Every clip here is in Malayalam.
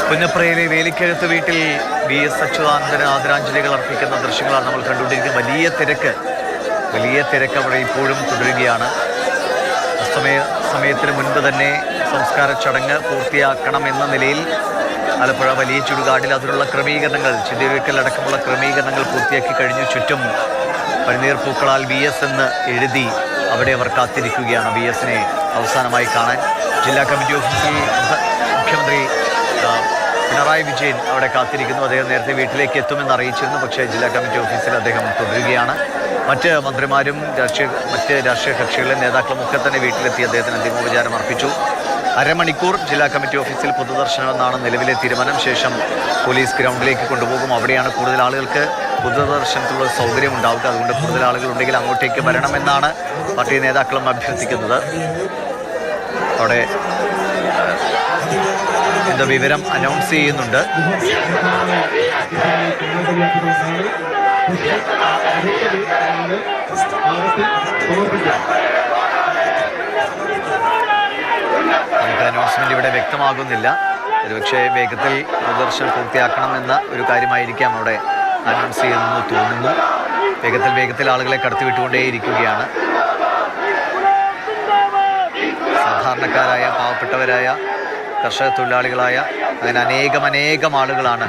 പുന്നപ്രയിലെ വേലിക്കഴുത്ത് വീട്ടിൽ വി.എസ്. അച്യുതാനന്ദന് ആദരാഞ്ജലികൾ അർപ്പിക്കുന്ന ദൃശ്യങ്ങളാണ് നമ്മൾ കണ്ടുകൊണ്ടിരിക്കുന്നത്. വലിയ തിരക്ക് അവിടെ ഇപ്പോഴും തുടരുകയാണ്. സമയത്തിന് മുൻപ് തന്നെ സംസ്കാര ചടങ്ങ് പൂർത്തിയാക്കണമെന്ന നിലയിൽ ആലപ്പുഴ വലിയ ചുടുകാടിൽ അതിനുള്ള ക്രമീകരണങ്ങൾ, ചിതയൊരുക്കൽ അടക്കമുള്ള ക്രമീകരണങ്ങൾ പൂർത്തിയാക്കി കഴിഞ്ഞു. ചുറ്റും പനിനീർ പൂക്കളാൽ വി.എസ്. എന്ന് എഴുതി അവിടെ അവർ കാത്തിരിക്കുകയാണ് വി.എസിനെ അവസാനമായി കാണാൻ. ജില്ലാ കമ്മിറ്റി ഓഫീസിൽ മുഖ്യമന്ത്രി പിണറായി വിജയൻ അവിടെ കാത്തിരിക്കുന്നു. അദ്ദേഹം നേരത്തെ വീട്ടിലേക്ക് എത്തുമെന്ന് അറിയിച്ചിരുന്നു. പക്ഷേ ജില്ലാ കമ്മിറ്റി ഓഫീസിൽ അദ്ദേഹം തുടരുകയാണ്. മറ്റ് മന്ത്രിമാരും മറ്റ് രാഷ്ട്രീയ കക്ഷികളിലെ നേതാക്കളും ഒക്കെ തന്നെ വീട്ടിലെത്തി അദ്ദേഹത്തിന് അന്തിമോപചാരം അർപ്പിച്ചു. അരമണിക്കൂർ ജില്ലാ കമ്മിറ്റി ഓഫീസിൽ പൊതുദർശനമെന്നാണ് നിലവിലെ തീരുമാനം. ശേഷം പോലീസ് ഗ്രൗണ്ടിലേക്ക് കൊണ്ടുപോകും. അവിടെയാണ് കൂടുതൽ ആളുകൾക്ക് പൊതുദർശനത്തിലുള്ള സൗകര്യം ഉണ്ടാവുക. അതുകൊണ്ട് കൂടുതൽ ആളുകൾ ഉണ്ടെങ്കിൽ അങ്ങോട്ടേക്ക് വരണമെന്നാണ് പാർട്ടി നേതാക്കളും അഭ്യർത്ഥിക്കുന്നത്. അവിടെ എന്താ വിവരം അനൗൺസ് ചെയ്യുന്നുണ്ട്. നമുക്ക് അനൗൺസ്മെന്റ് ഇവിടെ വ്യക്തമാകുന്നില്ല. ഒരുപക്ഷെ വേഗത്തിൽ പ്രദർശനം പൂർത്തിയാക്കണമെന്ന ഒരു കാര്യമായിരിക്കാം അവിടെ അനൗൺസ് ചെയ്യുന്നു തോന്നുന്നു. വേഗത്തിൽ ആളുകളെ കടത്തിവിട്ടുകൊണ്ടേയിരിക്കുകയാണ്. സാധാരണക്കാരായ പാവപ്പെട്ടവരായ കർഷക തൊഴിലാളികളായ അങ്ങനെ അനേകം ആളുകളാണ്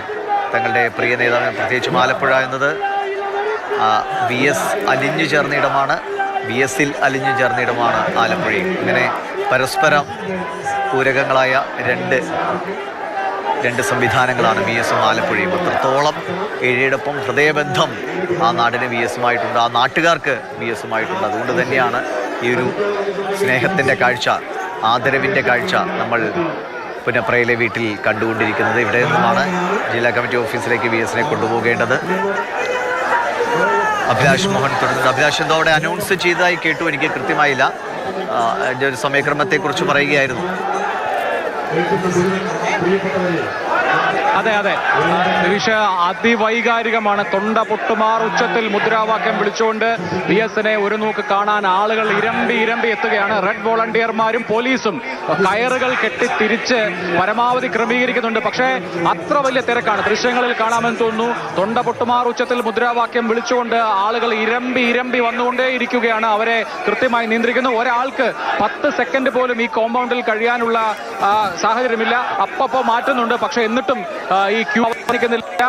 തങ്ങളുടെ പ്രിയ നേതാവിന്, പ്രത്യേകിച്ചും ആലപ്പുഴ എന്നത് വി.എസ്. അലിഞ്ഞു ചേർന്ന ഇടമാണ്. വി.എസിൽ അലിഞ്ഞു ചേർന്ന ഇടമാണ് ആലപ്പുഴയും. ഇങ്ങനെ പരസ്പരം പൂരകങ്ങളായ രണ്ട് സംവിധാനങ്ങളാണ് വി.എസും ആലപ്പുഴയും. അത്രത്തോളം ഏഴയോടൊപ്പം ഹൃദയബന്ധം ആ നാടിന് വി.എസുമായിട്ടുണ്ട്, ആ നാട്ടുകാർക്ക് വി.എസുമായിട്ടുണ്ട്. അതുകൊണ്ട് തന്നെയാണ് ഈ ഒരു സ്നേഹത്തിൻ്റെ കാഴ്ച, ആദരവിൻ്റെ കാഴ്ച നമ്മൾ പുന്നപ്രയിലെ വീട്ടിൽ കണ്ടുകൊണ്ടിരിക്കുന്നത്. ഇവിടെ നിന്നുമാണ് ജില്ലാ കമ്മിറ്റി ഓഫീസിലേക്ക് വി.എസിനെ കൊണ്ടുപോകേണ്ടത്. അഭിലാഷ് മോഹൻ തുടരുന്നത്. അഭിലാഷ് എന്തോ അവിടെ അനൗൺസ് ചെയ്തതായി കേട്ടു, എനിക്ക് കൃത്യമായില്ല. അതിൻ്റെ ഒരു സമയക്രമത്തെക്കുറിച്ച് പറയുകയായിരുന്നു. അതെ നിരീക്ഷ അതിവൈകാരികമാണ്. തൊണ്ട പൊട്ടുമാർ ഉച്ചത്തിൽ മുദ്രാവാക്യം വിളിച്ചുകൊണ്ട് വി.എസിനെ ഒരു നോക്ക് കാണാൻ ആളുകൾ ഇരമ്പി എത്തുകയാണ്. റെഡ് വോളണ്ടിയർമാരും പോലീസും കയറുകൾ കെട്ടി തിരിച്ച് പരമാവധി ക്രമീകരിക്കുന്നുണ്ട്. പക്ഷേ അത്ര വലിയ തിരക്കാണ്, ദൃശ്യങ്ങളിൽ കാണാമെന്ന് തോന്നുന്നു. തൊണ്ട പൊട്ടുമാർ ഉച്ചത്തിൽ മുദ്രാവാക്യം വിളിച്ചുകൊണ്ട് ആളുകൾ ഇരമ്പി വന്നുകൊണ്ടേ ഇരിക്കുകയാണ്. അവരെ കൃത്യമായി നിയന്ത്രിക്കുന്നു. ഒരാൾക്ക് 10 സെക്കൻഡ് പോലും ഈ കോമ്പൗണ്ടിൽ കഴിയാനുള്ള സാഹചര്യമില്ല. അപ്പപ്പോ മാറ്റുന്നുണ്ട്. പക്ഷെ എന്നിട്ടും ഈ ക്യൂ അവസാനിക്കുന്നില്ല.